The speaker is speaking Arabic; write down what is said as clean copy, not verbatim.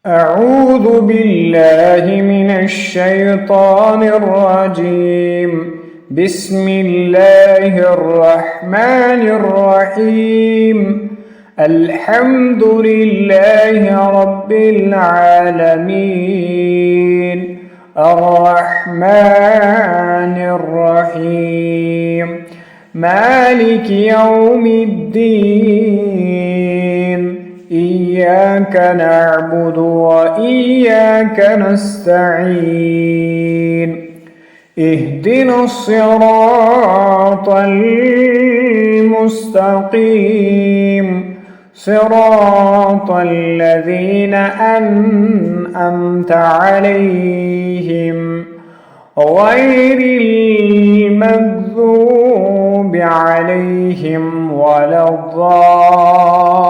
أعوذ بالله من الشيطان الرجيم. بسم الله الرحمن الرحيم. الحمد لله رب العالمين، الرحمن الرحيم، مالك يوم الدين. إياك نعبد وإياك نستعين. اهدنا الصراط المستقيم، صراط الذين أنعمت عليهم غير المغضوب عليهم ولا الضالين.